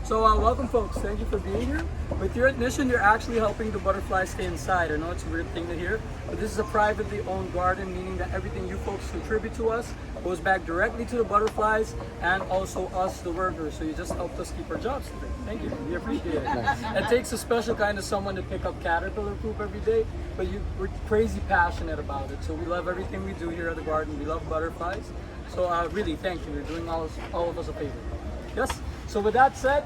So welcome folks, thank you for being here. With your admission, you're actually helping the butterflies stay inside. I know it's a weird thing to hear, but this is a privately owned garden, meaning that everything you folks contribute to us goes back directly to the butterflies and also us, the workers. So you just helped us keep our jobs today. Thank you, we appreciate it. It takes a special kind of someone to pick up caterpillar poop every day, but we're crazy passionate about it. So we love everything we do here at the garden. We love butterflies. So really, thank you. You're doing all of us a favor. Yes? So with that said,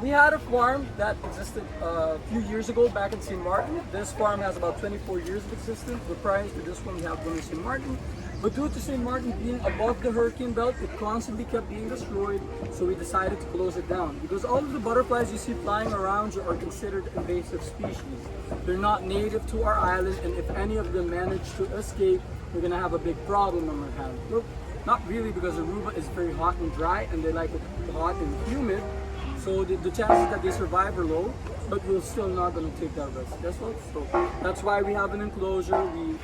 we had a farm that existed a few years ago back in St. Martin. This farm has about 24 years of existence, but prior to this one we have one in St. Martin. But due to St. Martin being above the hurricane belt, it constantly kept being destroyed, so we decided to close it down. Because all of the butterflies you see flying around are considered invasive species. They're not native to our island, and if any of them manage to escape, we're gonna have a big problem on our hands. Look, not really, because Aruba is very hot and dry, and they like it hot and humid. So the chances that they survive are low, but we're still not going to take that risk. That's what. So that's why we have an enclosure. We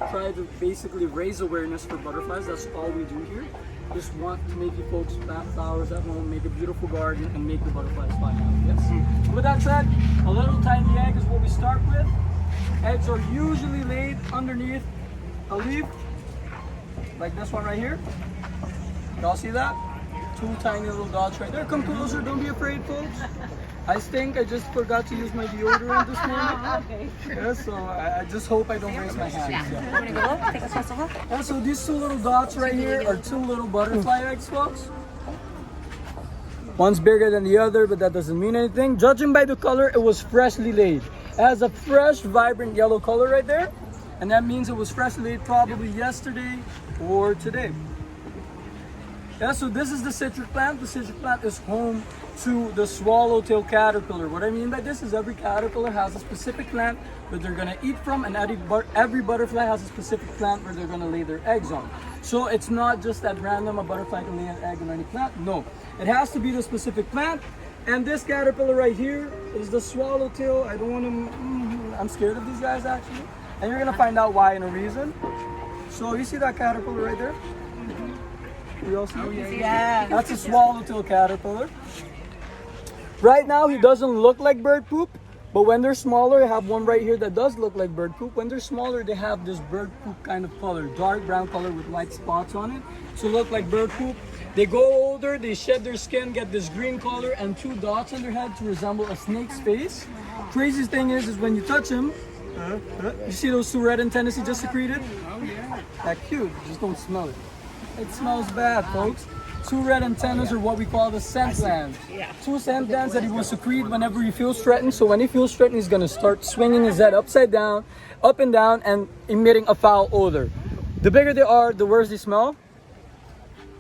try to basically raise awareness for butterflies. That's all we do here. Just want to make you folks plant flowers at home, make a beautiful garden, and make the butterflies fly out. Yes. With that said, a little tiny egg is what we start with. Eggs are usually laid underneath a leaf, like this one right here. Y'all see that? Two tiny little dots right there. Come closer, don't be afraid, folks. I stink, I just forgot to use my deodorant this morning. Okay. Yeah, so I just hope I don't raise my hands. Yeah. Yeah, so these two little dots right here are two little butterfly eggs, folks. One's bigger than the other, but that doesn't mean anything. Judging by the color, it was freshly laid. It has a fresh, vibrant yellow color right there. And that means it was freshly laid probably yesterday or today. Yeah, so this is the citric plant. The citric plant is home to the swallowtail caterpillar. What I mean by this is every caterpillar has a specific plant that they're gonna eat from, and every butterfly has a specific plant where they're gonna lay their eggs on. So it's not just that random a butterfly can lay an egg on any plant. No, it has to be the specific plant. And this caterpillar right here is the swallowtail. I don't want to. I'm scared of these guys actually, and you're gonna find out why in a reason. So you see that caterpillar right there? You all see? Oh, Yeah. That's a swallowtail caterpillar. Right now, he doesn't look like bird poop, but when they're smaller, I have one right here that does look like bird poop. When they're smaller, they have this bird poop kind of color, dark brown color with white spots on it, to look like bird poop. They go older, they shed their skin, get this green color and two dots on their head to resemble a snake's face. Craziest thing is when you touch them, you see those two red antennas he just secreted? Oh yeah. That cute, just don't smell it. It smells bad, folks. Two red antennas are what we call the scent glands. Two scent glands that he will secrete whenever he feels threatened. So when he feels threatened, he's gonna start swinging his head upside down, up and down, and emitting a foul odor. The bigger they are, the worse they smell.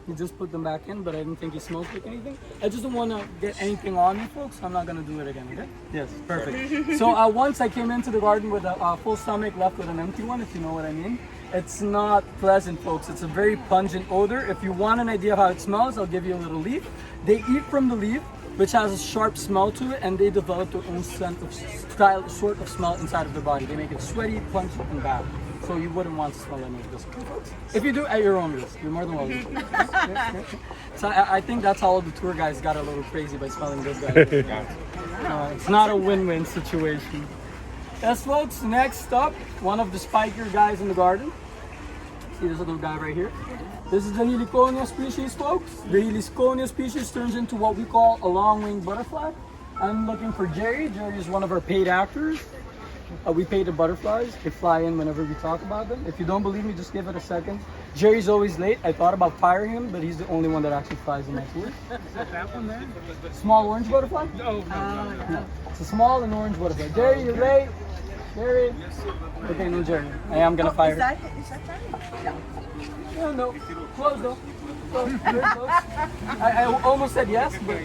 You just put them back in, but I didn't think he smells like anything. I just don't want to get anything on me, folks. I'm not gonna do it again, okay? Yes, perfect. So once I came into the garden with a full stomach, left with an empty one, if you know what I mean. It's not pleasant, folks. It's a very pungent odor. If you want an idea of how it smells, I'll give you a little leaf. They eat from the leaf, which has a sharp smell to it, and they develop their own scent of style, sort of smell inside of their body. They make it sweaty, pungent, and bad. So you wouldn't want to smell any of this, folks. If you do, at your own risk. You're more than welcome. So I think that's how all the tour guys got a little crazy by smelling this guy. It's not a win-win situation. Yes, folks, next up, one of the spikier guys in the garden. See this little guy right here? This is the Heliconia species, folks. The Heliconia species turns into what we call a long-winged butterfly. I'm looking for Jerry. Jerry is one of our paid actors. We pay the butterflies. They fly in whenever we talk about them. If you don't believe me, just give it a second. Jerry's always late. I thought about firing him, but he's the only one that actually flies in my tour. Is that one there? Small orange butterfly? No. It's a small and orange butterfly. Jerry, you're late. Jerry. Okay, no Jerry. I am gonna fire. Is that Jerry? No, no. Close though. Close. Very close. I almost said yes, but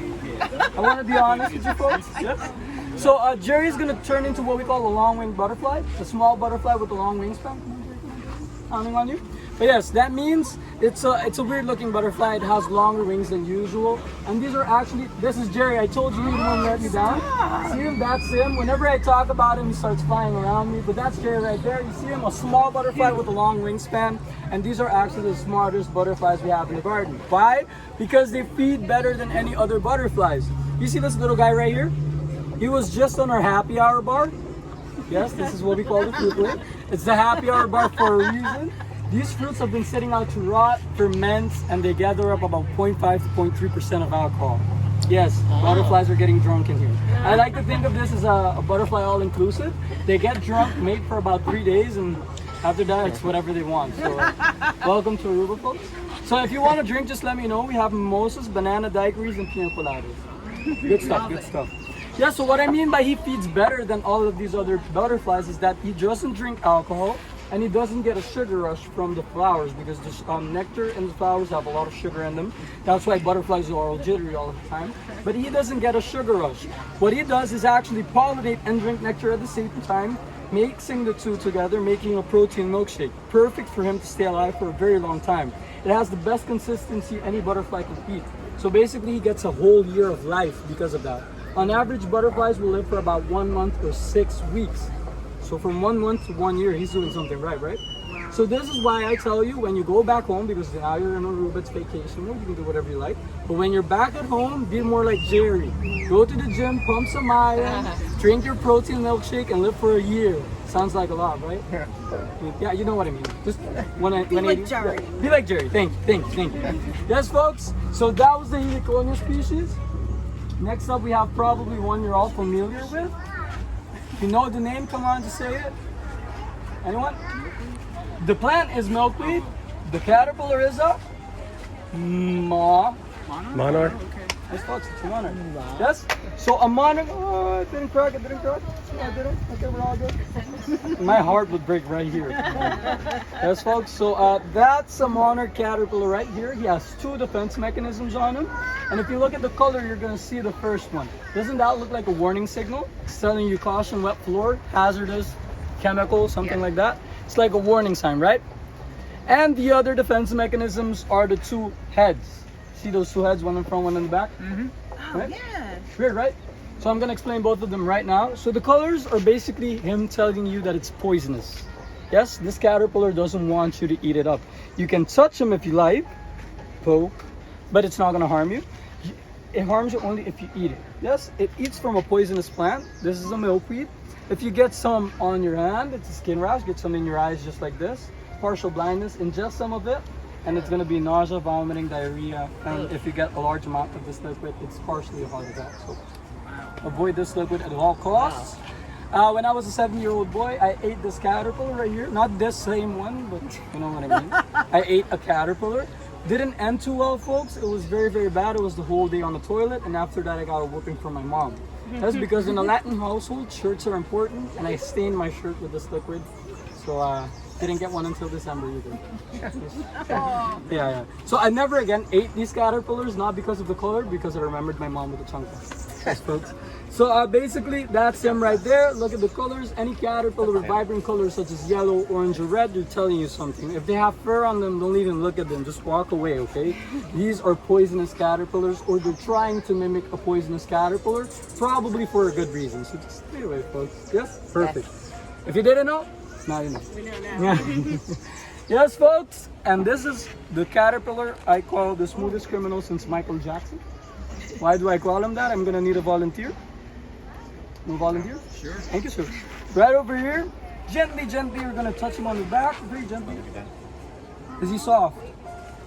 I want to be honest with you folks. Yes. So Jerry's gonna turn into what we call a long-winged butterfly. It's a small butterfly with a long wingspan. Counting on you. But yes, that means it's a weird-looking butterfly. It has longer wings than usual. And these are actually, this is Jerry. I told you he wouldn't let me down. See him? That's him. Whenever I talk about him, he starts flying around me. But that's Jerry right there. You see him? A small butterfly with a long wingspan. And these are actually the smartest butterflies we have in the garden. Why? Because they feed better than any other butterflies. You see this little guy right here? He was just on our happy hour bar. Yes, this is what we call the fruit plate. It's the happy hour bar for a reason. These fruits have been sitting out to rot, ferment, and they gather up about 0.5 to 0.3% of alcohol. Yes, butterflies are getting drunk in here. I like to think of this as a butterfly all-inclusive. They get drunk, mate for about 3 days, and after that, it's whatever they want. So, welcome to Aruba, folks. So if you want to drink, just let me know. We have mimosas, banana daiquiris, and pina coladas. Good stuff, good stuff. Yeah, so what I mean by he feeds better than all of these other butterflies is that he doesn't drink alcohol and he doesn't get a sugar rush from the flowers because the nectar and the flowers have a lot of sugar in them. That's why butterflies are all jittery all the time. But he doesn't get a sugar rush. What he does is actually pollinate and drink nectar at the same time, mixing the two together, making a protein milkshake. Perfect for him to stay alive for a very long time. It has the best consistency any butterfly can eat. So basically he gets a whole year of life because of that. On average, butterflies will live for about 1 month or 6 weeks. So from 1 month to 1 year, he's doing something right, right? So this is why I tell you, when you go back home, because now you're in Aruba, it's vacation mode, you can do whatever you like. But when you're back at home, be more like Jerry. Go to the gym, pump some iron, drink your protein milkshake, and live for a year. Sounds like a lot, right? Yeah, you know what I mean. Just Be like Jerry. Yeah, be like Jerry. Thank you. Yes, folks. So that was the Heliconia species. Next up, we have probably one you're all familiar with. If you know the name, come on to say it. Anyone? The plant is milkweed. The caterpillar is a Moth. Monarch. Yes, folks, it's a monarch. Yes? So a monarch, oh, it didn't crack. Yeah, I didn't. Okay, we're all good. My heart would break right here. Yes, folks, so that's a monarch caterpillar right here. He has 2 defense mechanisms on him. And if you look at the color, you're gonna see the first one. Doesn't that look like a warning signal? It's telling you caution, wet floor, hazardous, chemical, something like that. It's like a warning sign, right? And the other defense mechanisms are the 2 heads. See those 2 heads, one in front, one in the back? Oh, Right? yeah. Weird, right? So I'm gonna explain both of them right now. So the colors are basically him telling you that it's poisonous. Yes, this caterpillar doesn't want you to eat it up. You can touch him if you like, poke, but it's not gonna harm you. It harms you only if you eat it. Yes, it eats from a poisonous plant. This is a milkweed. If you get some on your hand, it's a skin rash. Get some in your eyes just like this. Partial blindness, ingest some of it, and it's going to be nausea, vomiting, diarrhea. And if you get a large amount of this liquid, it's partially a heart attack. So avoid this liquid at all costs. When I was a 7-year-old boy, I ate this caterpillar right here. Not this same one, but you know what I mean. I ate a caterpillar. Didn't end too well, folks. It was very, very bad. It was the whole day on the toilet, and after that I got a whooping from my mom. That's because in a Latin household, shirts are important, and I stained my shirt with this liquid. So didn't get one until December either. Yeah. So I never again ate these caterpillars, not because of the color, because I remembered my mom with the chunka. Yes, folks. So basically, that's him right there. Look at the colors. Any caterpillar with vibrant colors such as yellow, orange, or red, they're telling you something. If they have fur on them, don't even look at them. Just walk away, okay? These are poisonous caterpillars, or they're trying to mimic a poisonous caterpillar, probably for a good reason. So just stay away, folks. Yes? Perfect. If you didn't know, now you know. We know now. Yes, folks. And this is the caterpillar I call the smoothest criminal since Michael Jackson. Why do I call him that? I'm gonna need a volunteer. No volunteer? Sure. Thank you, sir. Right over here. Gently, we're gonna touch him on the back. Very gently. Is he soft?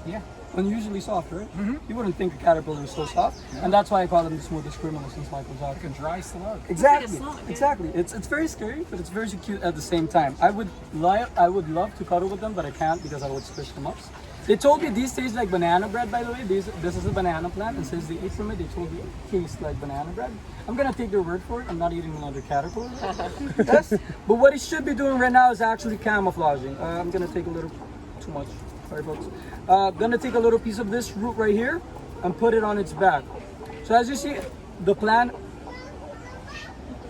Yeah. Unusually soft, right? You wouldn't think a caterpillar is so soft. And that's why I call him the smoothest criminal since Michael Jackson. Dry slug. Exactly. It's very scary, but it's very cute at the same time. I would love to cuddle with them, but I can't because I would squish them up. They told me these taste like banana bread, by the way. This is a banana plant, and since they eat from it, they told me it tastes like banana bread. I'm gonna take their word for it. I'm not eating another caterpillar. Yes, but what he should be doing right now is actually camouflaging. I'm gonna take a little too much. Sorry, folks. Gonna take a little piece of this root right here and put it on its back. So as you see, the plant.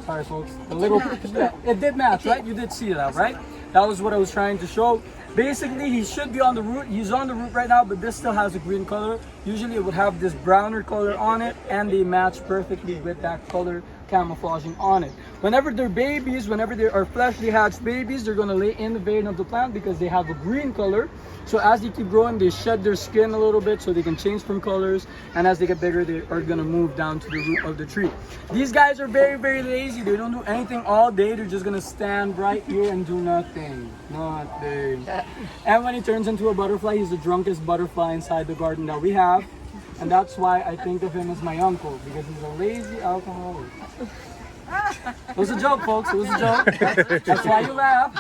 Sorry, folks. The little. Yeah, it did match, right? You did see that, right? That was what I was trying to show. Basically, he should be on the root. He's on the root right now, but this still has a green color. Usually it would have this browner color on it, and they match perfectly with that color camouflaging on it. Whenever they're babies, whenever they are freshly hatched babies, they're gonna lay in the vein of the plant because they have a green color. So as they keep growing, they shed their skin a little bit so they can change from colors. And as they get bigger, they are gonna move down to the root of the tree. These guys are very, very lazy. They don't do anything all day. They're just gonna stand right here and do nothing. Nothing. And when he turns into a butterfly, he's the drunkest butterfly inside the garden that we have. And that's why I think of him as my uncle, because he's a lazy alcoholic. It was a joke, folks. It was a joke. That's why you laugh.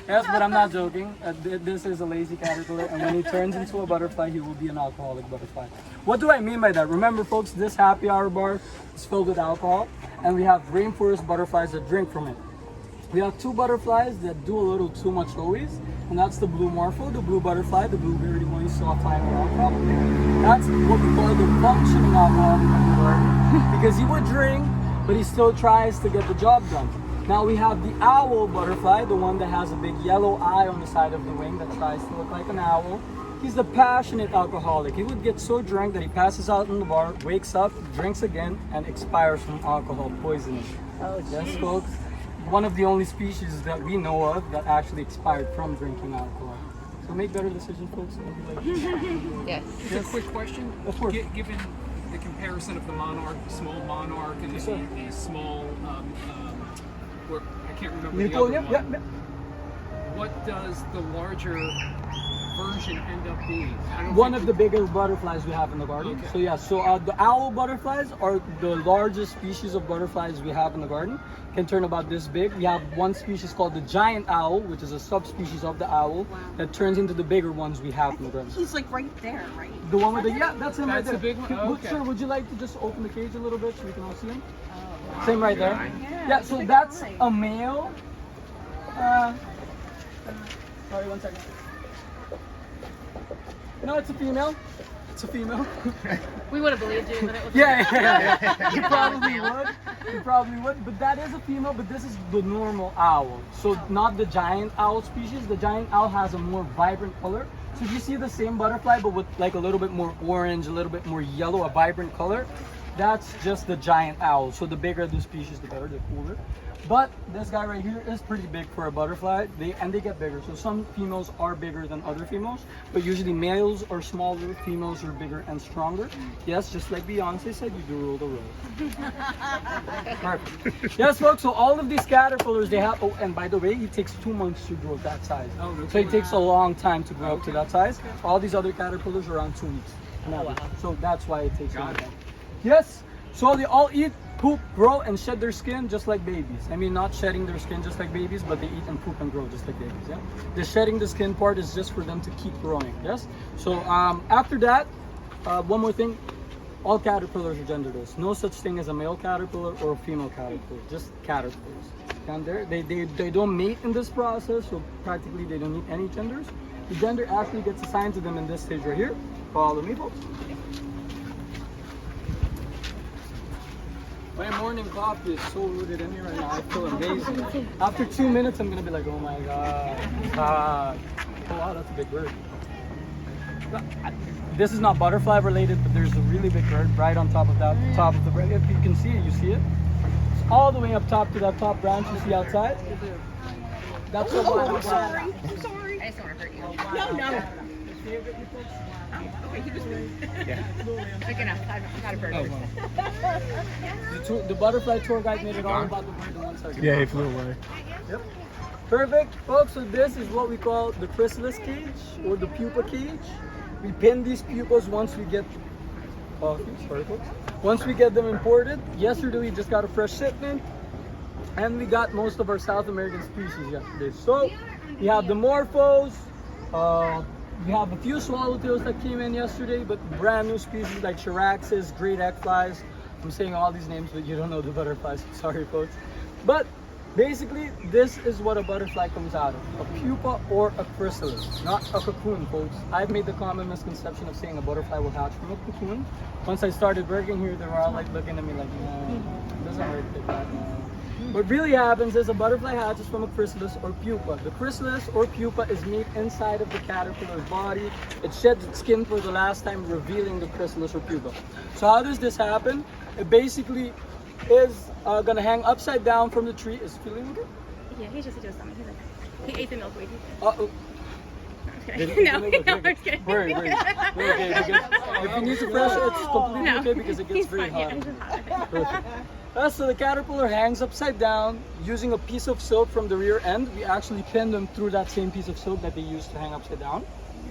Yes, but I'm not joking. This is a lazy caterpillar, and when he turns into a butterfly, he will be an alcoholic butterfly. What do I mean by that? Remember, folks, this happy hour bar is filled with alcohol, and we have rainforest butterflies that drink from it. We have two butterflies that do a little too much always, and that's the blue morpho, the blue butterfly, the blueberry one you saw flying around probably. That's what we call the functioning alcoholic, because he would drink, but he still tries to get the job done. Now we have the owl butterfly, the one that has a big yellow eye on the side of the wing that tries to look like an owl. He's the passionate alcoholic. He would get so drunk that he passes out in the bar, wakes up, drinks again, and expires from alcohol poisoning. Oh, Yes, folks. One of the only species that we know of that actually expired from drinking alcohol. So make better decisions, folks. Yes. Just a quick question. Of course. Given the comparison of the monarch, small monarch, and Yes, sir. the small, or I can't remember Unicorn, the other yeah, one. What does the larger version end up being? I don't One think of the bigger butterflies we have in the garden. Okay. So yeah, so the owl butterflies are the largest species of butterflies we have in the garden. Can turn about this big. We have one species called the giant owl, which is a subspecies of the owl that turns into the bigger ones we have in the garden. He's like right there, right? The one with the, yeah, that's him right That's there. the big one? Would- Okay. Sir, would you like to just open the cage a little bit so we can all see him? Same right there. Yeah, Yeah, it's so big that's guy. a male. Sorry, 1 second. No, it's a female. It's a female. We would have believed you that it was. Yeah. You probably would. You probably would. But that is a female, but this is the normal owl. So not the giant owl species. The giant owl has a more vibrant color. So if you see the same butterfly, but with like a little bit more orange, a little bit more yellow, a vibrant color, that's just the giant owl. So the bigger the species, the better, the cooler. But this guy right here is pretty big for a butterfly. They get bigger. So some females are bigger than other females, but usually males are smaller, females are bigger and stronger. Yes, just like Beyonce said, you do rule the world. Perfect. Yes, folks. So all of these caterpillars, they have. Oh, and by the way, it takes 2 months to grow that size. Oh, So it takes a long time to grow up to that size. All these other caterpillars are around 2 weeks. So that's why it takes a long time. Yes. So they all eat, poop, grow, and shed their skin just like babies. I mean, not shedding their skin just like babies, but they eat and poop and grow just like babies. Yeah. The shedding the skin part is just for them to keep growing. Yes. So after that, one more thing. All caterpillars are genderless. No such thing as a male caterpillar or a female caterpillar. Just caterpillars. And they don't mate in this process, so practically they don't need any genders. The gender actually gets assigned to them in this stage right here. Follow me, folks. My morning coffee is so rooted in me right now. I feel amazing. After 2 minutes, I'm gonna be like, oh my god. Oh wow, that's a big bird. This is not butterfly related, but there's a really big bird right on top of that top of the branch. If you can see it, you see it. It's all the way up top to that top branch you see outside. That's what Oh, I'm sorry. I'm sorry. I just don't want to hurt you. No. Like enough. I've got a bird. The butterfly tour guide made it all about the bird in 1 second. Yeah, he flew away. Yep. Perfect, folks. So this is what we call the chrysalis cage or the pupa cage. We pin these pupas once we get. Sorry, folks. Once we get them imported. Yesterday we just got a fresh shipment, and we got most of our South American species yesterday. So we have the morphos. We have a few swallowtails that came in yesterday, but brand new species like chrysalis, great egg flies. I'm saying all these names, but you don't know the butterflies. Sorry, folks. But basically, this is what a butterfly comes out of: a pupa or a chrysalis, not a cocoon, folks. I've made the common misconception of saying a butterfly will hatch from a cocoon. Once I started working here, they were all like looking at me like, no, it doesn't work like that. No. What really happens is a butterfly hatches from a chrysalis or pupa. The chrysalis or pupa is made inside of the caterpillar's body. It sheds its skin for the last time, revealing the chrysalis or pupa. So how does this happen? It basically is gonna hang upside down from the tree. Is feeling good? Yeah, he's just doing something. He ate the milkweed. Uh-oh. No, I'm just kidding. We're okay. We're good. If you need to press it, it's completely No. okay because it gets He's very fine. Yeah, hot. he's just hot. Perfect. So the caterpillar hangs upside down using a piece of silk from the rear end. We actually pinned them through that same piece of silk that they used to hang upside down.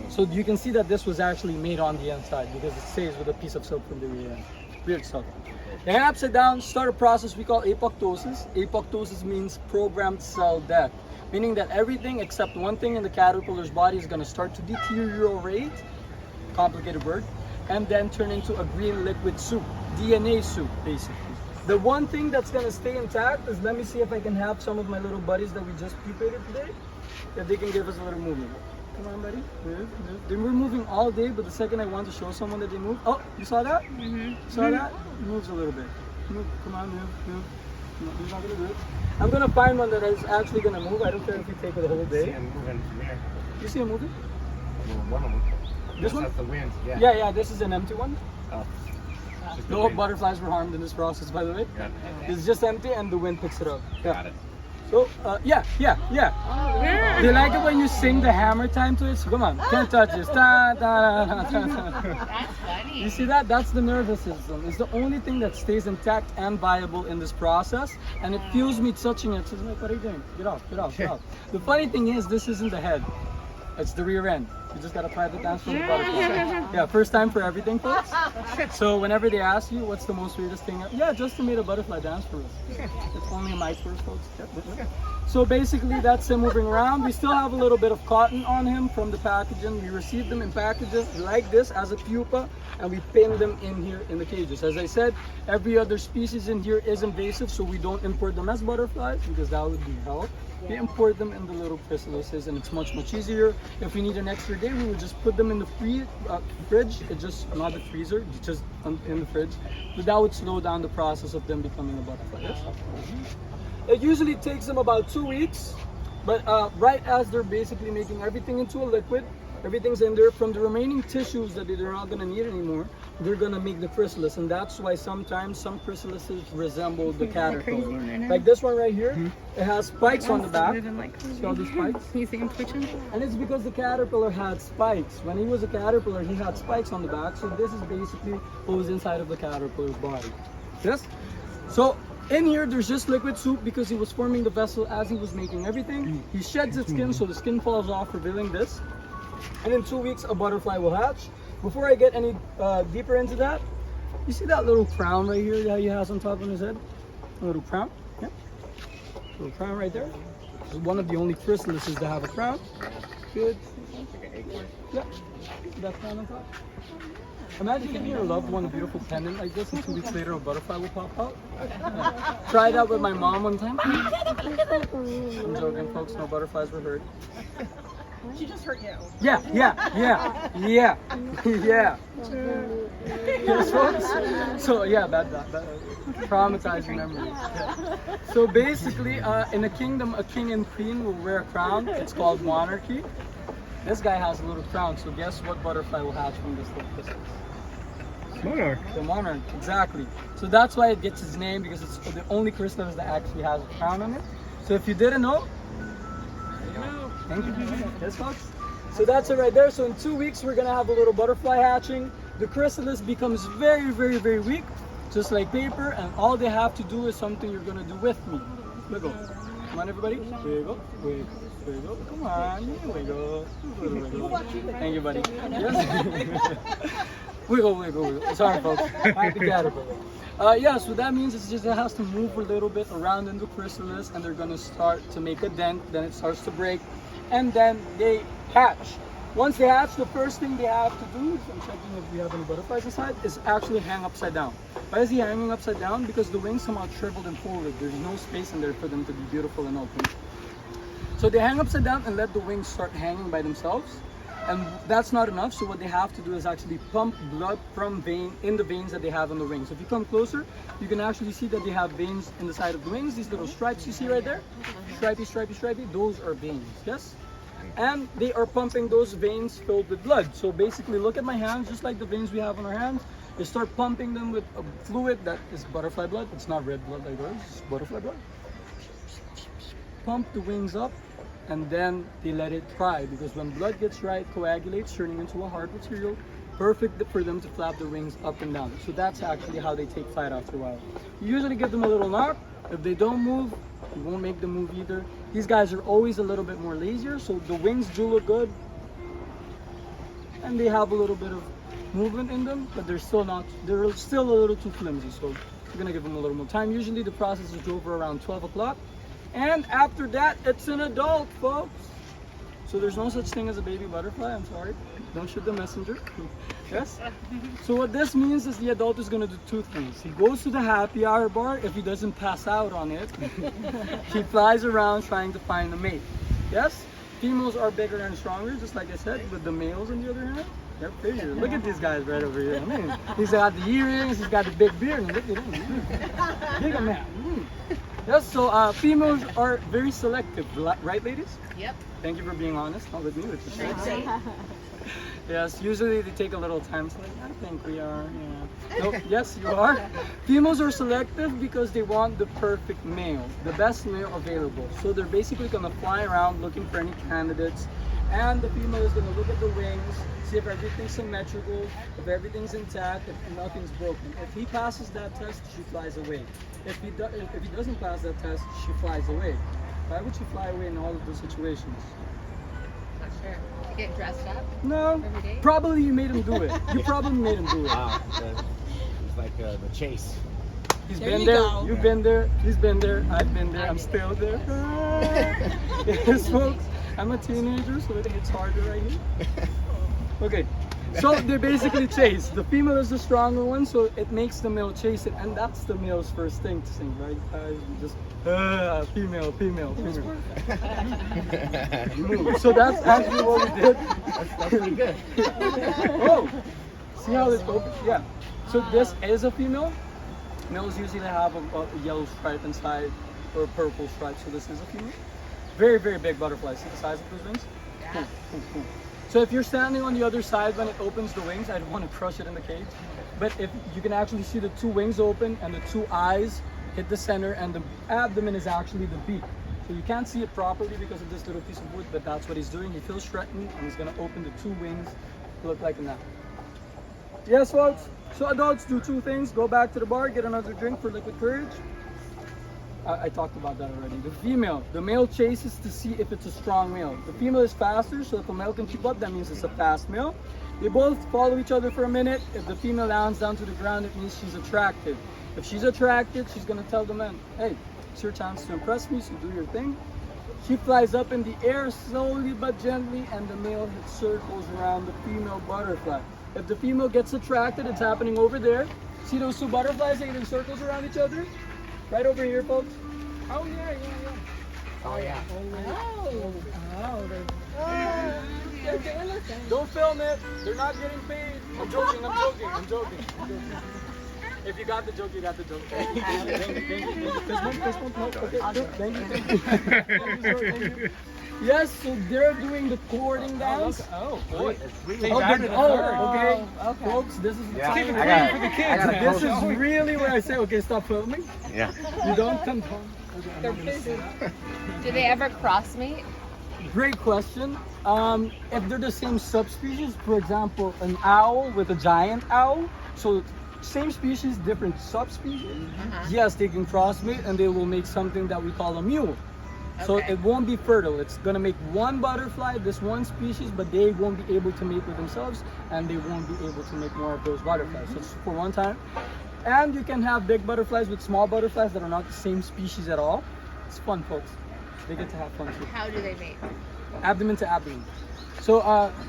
So you can see that this was actually made on the inside because it stays with a piece of silk from the rear end. Weird stuff. They hang upside down, start a process we call apoptosis. Apoptosis means programmed cell death, meaning that everything except one thing in the caterpillar's body is going to start to deteriorate, complicated word, and then turn into a green liquid soup, DNA soup basically. The one thing that's going to stay intact is, let me see if I can have some of my little buddies that we just pupated today, if they can give us a little movement. Come on, buddy. Move. They were moving all day, but the second I want to show someone that they move, oh, you saw that? Mm-hmm. Saw that? It moves a little bit. Move. Come on, move. No, he's not gonna do it. I'm gonna find one that is actually gonna move. I don't care if you take it the whole day. You see him moving? This one? That's the wind. Yeah. Yeah. This is an empty one. Oh. Just the No wind. butterflies were harmed in this process, by the way. Got it. It's just empty, and the wind picks it up. Got it. So, yeah. Do you like it when you sing the hammer time to it? So come on, can't touch this. Da, da, da, da, da. That's funny. You see that? That's the nervous system. It's the only thing that stays intact and viable in this process. And it feels me touching it. So it's like, what are you doing? Get off. The funny thing is, this isn't the head. It's the rear end. You just got a private dance from the butterfly. Yeah, first time for everything, folks. So whenever they ask you, what's the most weirdest thing? Yeah, Justin made a butterfly dance for us. It's only a mic first, folks. So basically, that's him moving around. We still have a little bit of cotton on him from the packaging. We received them in packages like this as a pupa, and we pinned them in here in the cages. As I said, every other species in here is invasive, so we don't import them as butterflies because that would be hell. We import them in the little chrysalises, and it's much easier. If we need an extra day, we would just put them in the fridge. It's just not the freezer, just in the fridge. But that would slow down the process of them becoming a butterfly. Yes? It usually takes them about 2 weeks, but right as they're basically making everything into a liquid, everything's in there. From the remaining tissues that they're not gonna need anymore, they're gonna make the chrysalis, and that's why sometimes some chrysalises resemble the caterpillar. Like this one right here, it has spikes on the back. See all these spikes? You see him twitching? And it's because the caterpillar had spikes. When he was a caterpillar, he had spikes on the back. So this is basically what was inside of the caterpillar's body. Yes? So in here, there's just liquid soup because he was forming the vessel as he was making everything. He sheds its skin, so the skin falls off, revealing this. And in 2 weeks, a butterfly will hatch. Before I get any deeper into that, you see that little crown right here that he has on top of his head? A little crown? Yeah. Little crown right there. This is one of the only chrysalises that have a crown. Good. Yeah. That crown on top. Imagine giving your loved one a beautiful pendant like this, and 2 weeks later a butterfly will pop out. Tried that with my mom one time. I'm joking, folks. No butterflies were hurt. She just hurt you. Yeah. Yes, folks. So yeah, that traumatizing memories. Yeah. So basically, in a kingdom, a king and queen will wear a crown. It's called monarchy. This guy has a little crown. So guess what butterfly will hatch from this little chrysalis? Monarch. The monarch, exactly. So that's why it gets its name, because it's the only chrysalis that actually has a crown on it. So if you didn't know, thank you. Yes, folks. So that's it right there. So in 2 weeks, we're gonna have a little butterfly hatching. The chrysalis becomes very weak, just like paper, and all they have to do is something you're gonna do with me. Wiggle. Come on, everybody. Wiggle. Come on. Wiggle. Thank you, buddy. Yes. Wiggle. Sorry, folks. Happy caterpillar. Yeah, so that means it has to move a little bit around in the chrysalis, and they're gonna start to make a dent. Then it starts to break, and then they hatch. Once they hatch, the first thing they have to do, I'm checking if we have any butterflies inside, is actually hang upside down. Why is he hanging upside down? Because the wings somehow shriveled and folded. There's no space in there for them to be beautiful and open. So they hang upside down and let the wings start hanging by themselves. And that's not enough, so what they have to do is actually pump blood from in the veins that they have on the wings. If you come closer, you can actually see that they have veins in the side of the wings. These little stripes you see right there, stripy, those are veins, yes? And they are pumping those veins filled with blood. So basically, look at my hands, just like the veins we have on our hands. They start pumping them with a fluid that is butterfly blood. It's not red blood like ours, it's butterfly blood. Pump the wings up, and then they let it dry, because when blood gets dry, it coagulates, turning into a hard material, perfect for them to flap their wings up and down. So that's actually how they take flight after a while. You usually give them a little knock. If they don't move, you won't make them move either. These guys are always a little bit more lazier, so the wings do look good, and they have a little bit of movement in them, but they're still a little too flimsy, so we're gonna give them a little more time. Usually the process is over around 12 o'clock, and after that it's an adult, folks. So there's no such thing as a baby butterfly. I'm sorry, don't shoot the messenger. Yes. So what this means is the adult is gonna do two things. He goes to the happy hour bar. If he doesn't pass out on it, he flies around trying to find a mate. Yes. Females are bigger and stronger, just like I said, but the males on the other hand, they're bigger. Look at these guys right over here. I mean, he's got the earrings, he's got the big beard, and look at him. Bigger man. Yes, so females are very selective, right, ladies? Yep. Thank you for being honest, not with me, with yourself. Yes, usually they take a little time to like, I think we are, yeah. No, yes, you are. Females are selective because they want the perfect male, the best male available. So they're basically gonna fly around looking for any candidates, and the female is gonna look at the wings, see if everything's symmetrical, if everything's intact, if nothing's broken. If he passes that test, she flies away. If he doesn't pass that test, she flies away. Why would she fly away in all of those situations? Not sure. To get dressed up? No, Every day? probably you made him do it. You probably made him do it. Wow, it's like the chase. He's There been you there, go. you've been there, he's been there, I've been there, I'm still there. Yes, folks, I'm a teenager, so it hits harder right here. Okay, so they basically chase. The female is the stronger one, so it makes the male chase it, and that's the male's first thing to sing, right? Just female. So that's actually what we did. That's pretty good. Oh, see how this opens? Yeah. So this is a female. Males usually have a yellow stripe inside or a purple stripe, so this is a female. Very, very big butterfly. See the size of those wings? Yeah. Cool. So if you're standing on the other side when it opens the wings, I'd want to crush it in the cage. But if you can actually see the two wings open and the two eyes hit the center, and the abdomen is actually the beak. So you can't see it properly because of this little piece of wood, but that's what he's doing. He feels threatened, and he's going to open the two wings to look like that. Yes, folks. So adults do two things. Go back to the bar, get another drink for liquid courage. I talked about that already. The male chases to see if it's a strong male. The female is faster, so if a male can keep up, that means it's a fast male. They both follow each other for a minute. If the female lands down to the ground, it means she's attracted. If she's attracted, she's gonna tell the man, hey, it's your chance to impress me, so do your thing. She flies up in the air slowly but gently, and the male hits circles around the female butterfly. If the female gets attracted, it's happening over there. See those two butterflies hitting circles around each other? Right over here, folks. Oh yeah. Oh, yeah. Don't film it. They're not getting paid. I'm joking. If you got the joke, you got the joke. Thank you. Fist bump. Okay, thank you. Yes, so they're doing the courting dance. Oh boy. Okay. Folks, this is Yeah, keep it I clean got for the it. kids. I got it. This is really where I say, okay, stop filming. Yeah. You don't condone. Do they ever cross mate? Great question. If they're the same subspecies, for example, an owl with a giant owl, so same species, different subspecies, yes, they can crossmate and they will make something that we call a mule. So Okay. it won't be fertile. It's gonna make one butterfly, this one species, but they won't be able to mate with themselves, and they won't be able to make more of those butterflies. So it's for one time. And you can have big butterflies with small butterflies that are not the same species at all. It's fun, folks. They get to have fun too. How do they mate? Abdomen to abdomen. So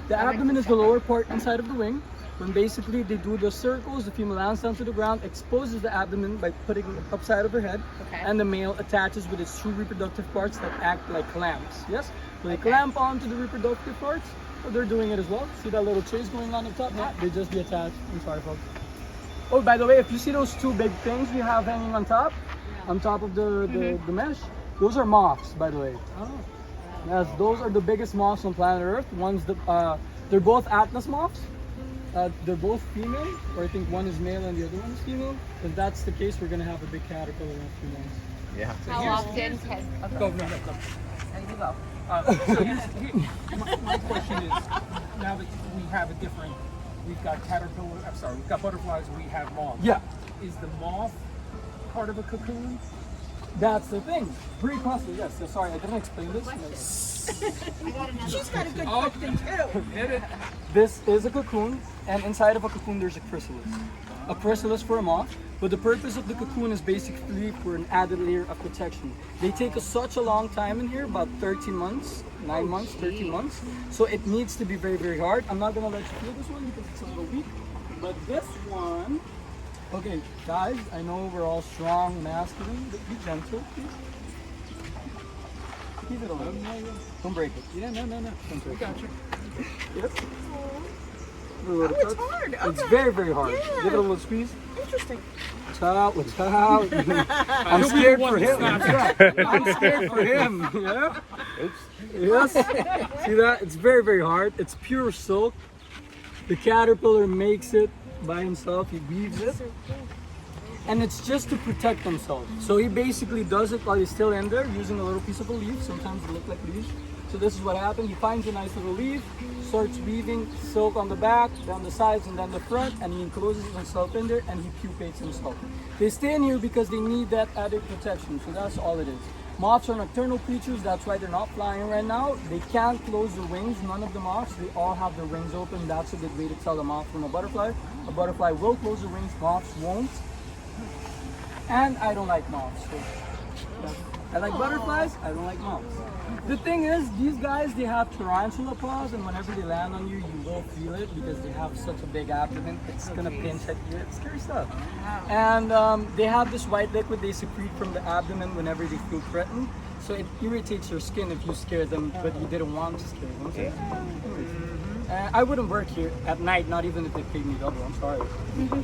the abdomen is the lower part inside of the wing. When basically they do the circles, the female lands down to the ground, exposes the abdomen by putting it upside of her head, Okay. and the male attaches with its two reproductive parts that act like clamps. Yes? So they Okay. clamp onto the reproductive parts. So they're doing it as well. See that little chase going on top? Yeah. They just detach. I'm sorry, folks. Oh, by the way, if you see those two big things we have hanging on top of the mesh, those are moths, by the way. Oh. Yes, those are the biggest moths on planet Earth. They're both Atlas moths. They're both female, or I think one is male and the other one is female. If that's the case, we're gonna have a big caterpillar in a few months. Yeah. How often can... Go, no, no, go. And you go. So my question is, now that we have a different, we've got caterpillar, I'm sorry, we've got butterflies, we have moths. Yeah, Is the moth part of a cocoon? that's the thing. Pre-process, yes. So sorry, I didn't explain this. She's got a good question too. Hit it. This is a cocoon, and inside of a cocoon there's a chrysalis. A chrysalis for a moth, but the purpose of the cocoon is basically for an added layer of protection. They take such a long time in here, about 13 months, 9 months, 13 months. So it needs to be very, very hard. I'm not gonna let you feel this one because it's a little weak, but this one, okay, guys, I know we're all strong, masculine, but be gentle, please. Keep it a little. Don't break it. Yeah, no. Don't break it. Gotcha. Yes. Oh, it's hard. It's Okay. very, very hard. Yeah. Give it a little squeeze. Interesting. Watch out, watch out. I'm scared for him. I'm scared for him. Yeah. Yes. See that? It's very, very hard. It's pure silk. The caterpillar makes it by himself. He weaves it. And it's just to protect himself. So he basically does it while he's still in there using a little piece of a leaf. Sometimes they look like leaves. So this is what happened. He finds a nice little leaf, starts weaving silk on the back, down the sides, and then the front, and he encloses himself in there and he pupates himself. They stay in here because they need that added protection. So that's all it is. Moths are nocturnal creatures, that's why they're not flying right now. They can't close their wings, none of the moths. They all have their wings open. That's a good way to tell a moth from a butterfly. A butterfly will close their wings, moths won't. And I don't like moths. So yeah. I like butterflies, I don't like moths. The thing is, these guys, they have tarantula paws, and whenever they land on you, you will feel it because they have such a big abdomen. It's gonna pinch at you. It's scary stuff. And they have this white liquid they secrete from the abdomen whenever they feel threatened. So it irritates your skin if you scare them, but you didn't want to scare them. So, I wouldn't work here at night, not even if they paid me double. I'm sorry.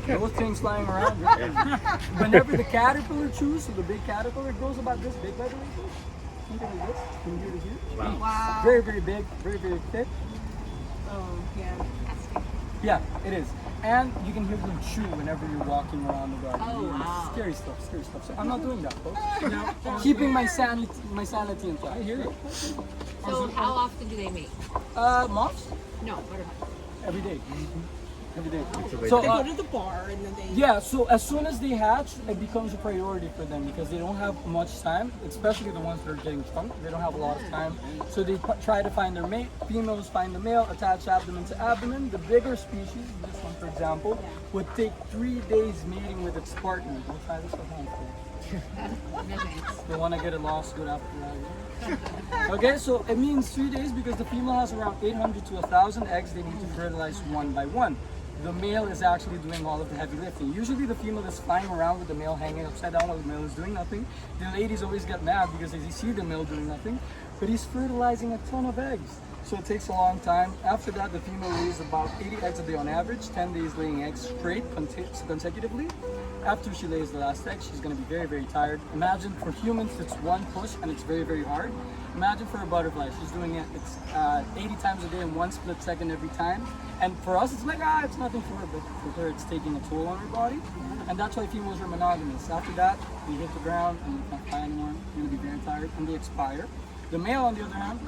Those things flying around. Whenever the caterpillar chews, so the big caterpillar grows about this big, by the way. Something like this, from here to here. Wow. Very, very big, very, very thick. Oh, yeah. Yeah, it is. And you can hear them chew whenever you're walking around the garden. Oh, wow. Scary stuff, scary stuff. So I'm not doing that, folks. Keeping my sanity intact. I hear you. So how often do they mate? Moths? No, butterflies. Every day. Every day. They go to the bar and then they... Yeah, so as soon as they hatch, it becomes a priority for them because they don't have much time, especially the ones that are getting chunked. They don't have a lot of time. So they try to find their mate. Females find the male, attach abdomen to abdomen. The bigger species, this one for example, would take 3 days mating with its partner. We'll try this at home for They want to get it lost good after that. Okay, so it means 3 days because the female has around 800 to 1,000 eggs they need to fertilize one by one. The male is actually doing all of the heavy lifting. Usually the female is flying around with the male hanging upside down while the male is doing nothing. The ladies always get mad because they see the male doing nothing, but he's fertilizing a ton of eggs. So it takes a long time. After that, the female lays about 80 eggs a day on average, 10 days laying eggs straight consecutively. After she lays the last egg, she's gonna be very, very tired. Imagine for humans, it's one push and it's very, very hard. Imagine for a butterfly, she's doing it, it's 80 times a day in 1 split second every time. And for us, it's like, it's nothing for her, but for her, it's taking a toll on her body. And that's why females are monogamous. After that, they hit the ground and they can't fly anymore. They're gonna be very tired and they expire. The male, on the other hand,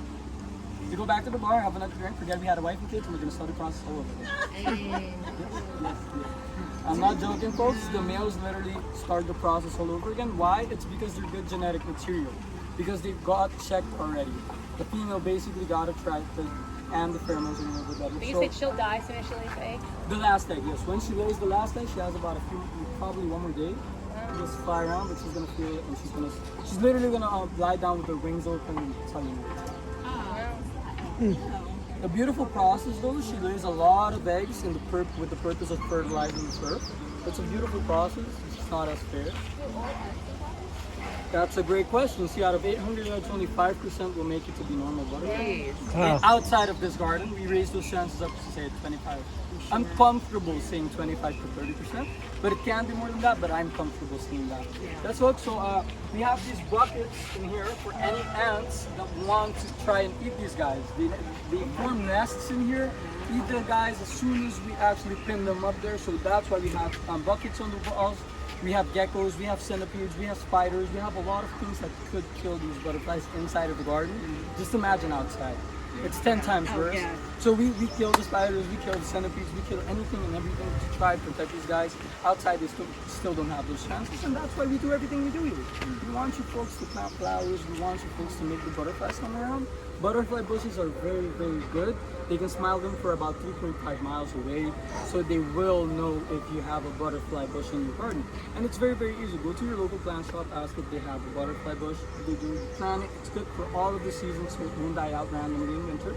they go back to the bar, have another drink, forget we had a wife and kids, and we're gonna start the process all over again. Yes. I'm not joking, folks. The males literally start the process all over again. Why? It's because they're good genetic material. Because they got checked already. The female basically got attracted, and the pheromones are a little bit better. But you So, said she'll die soon as she lays the egg? the last egg, yes. When she lays the last egg, she has about probably one more day. Just fly around, but she's gonna feel it, and she's literally gonna lie down with her wings open and tell you what. The beautiful process though, she lays a lot of eggs with the purpose of fertilizing the earth. It's a beautiful process, it's just not as fair. That's a great question. See, out of 800 eggs, only 5% will make it to be normal butterflies. Jeez. Outside of this garden, we raise those chances up to say 25. I'm comfortable saying 25 to 30%, but it can be more than that, but I'm comfortable saying that. Let's look. So we have these buckets in here for any ants that want to try and eat these guys. They form nests in here, eat the guys as soon as we actually pin them up there. So that's why we have buckets on the walls. We have geckos, we have centipedes, we have spiders, we have a lot of things that could kill these butterflies inside of the garden. Just imagine outside. It's 10 times worse. yeah. So we kill the spiders, we kill the centipedes, we kill anything and everything to try to protect these guys. Outside they still don't have those chances, and that's why we do everything we do here. We want you folks to plant flowers, we want you folks to make the butterflies come around. Butterfly bushes are very, very good. They can smell them for about 3.5 miles away, so they will know if you have a butterfly bush in your garden. And it's very, very easy. Go to your local plant shop, ask if they have a butterfly bush. They do. Plant it. It's good for all of the seasons, so it won't die out randomly in winter.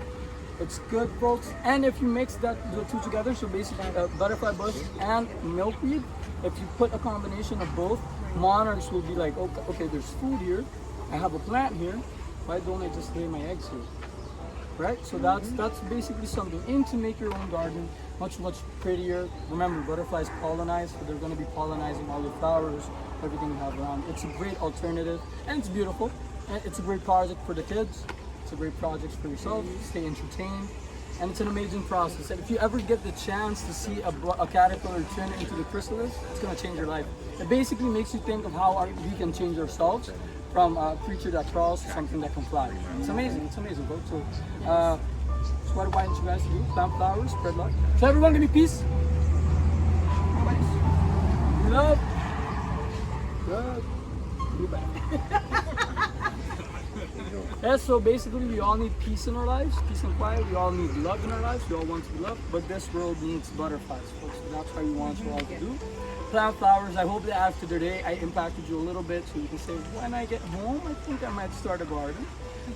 It's good, folks. And if you mix the two together, so basically a butterfly bush and milkweed, if you put a combination of both, monarchs will be like, okay, there's food here. I have a plant here. Why don't I just lay my eggs here? Right? So that's basically something in to make your own garden much prettier. Remember, butterflies pollinize, so they're going to be pollinizing all the flowers, everything you have around. It's a great alternative, and it's beautiful. And it's a great project for the kids. It's a great project for yourself. Stay entertained, and it's an amazing process. And if you ever get the chance to see a caterpillar turn into the chrysalis, it's going to change your life. It basically makes you think of how we can change ourselves from a creature that crawls to something that can fly. It's amazing, folks. So, what do I want you guys to do? Plant flowers, spread love. So everyone give me peace. Love. Good. Yeah, so basically we all need peace in our lives, peace and quiet. We all need love in our lives. We all want to be loved, but this world needs butterflies, folks. So that's why we want you all to do. Plant flowers. I hope that after today I impacted you a little bit, so you can say, when I get home, I think I might start a garden.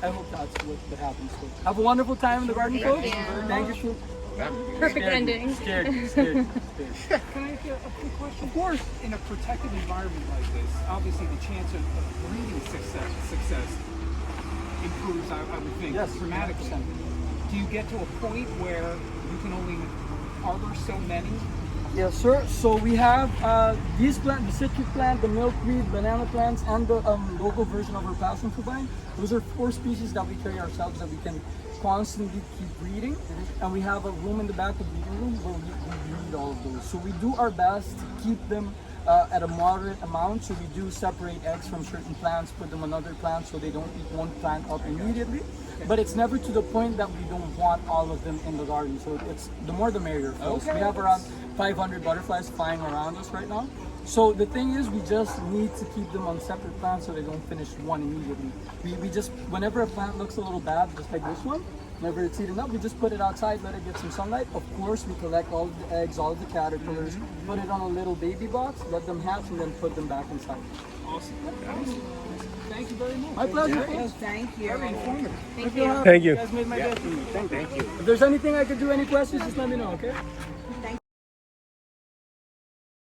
I hope that's what happens. So have a wonderful time in the garden, folks. Thank you. Perfect ending. Scared. Can I ask you a quick question? Of course. In a protected environment like this, obviously the chance of breeding success improves, I would think, Yes, dramatically. 100%. Do you get to a point where you can only harbor so many? Yes, sir. So we have these plants, the citrus plant, the milkweed, banana plants, and the local version of our passion fruit vine. Those are 4 species that we carry ourselves that we can constantly keep breeding. And we have a room in the back, the breeding room, where we breed all of those. So we do our best to keep them at a moderate amount. So we do separate eggs from certain plants, put them on other plants so they don't eat one plant up immediately. But it's never to the point that we don't want all of them in the garden. So it's the more the merrier, folks. We have around 500 butterflies flying around us right now. So the thing is, we just need to keep them on separate plants so they don't finish one immediately. We just, whenever a plant looks a little bad, just like this one, whenever it's eaten up, we just put it outside, let it get some sunlight. Of course, we collect all of the eggs, all of the caterpillars, put it on a little baby box, let them hatch, and then put them back inside. Awesome. Thank you very much. My pleasure. Yes, thank you. Very informative. Thank you. Thank you. You guys made my day. Thank you. If there's anything I could do, any questions, just let me know, okay?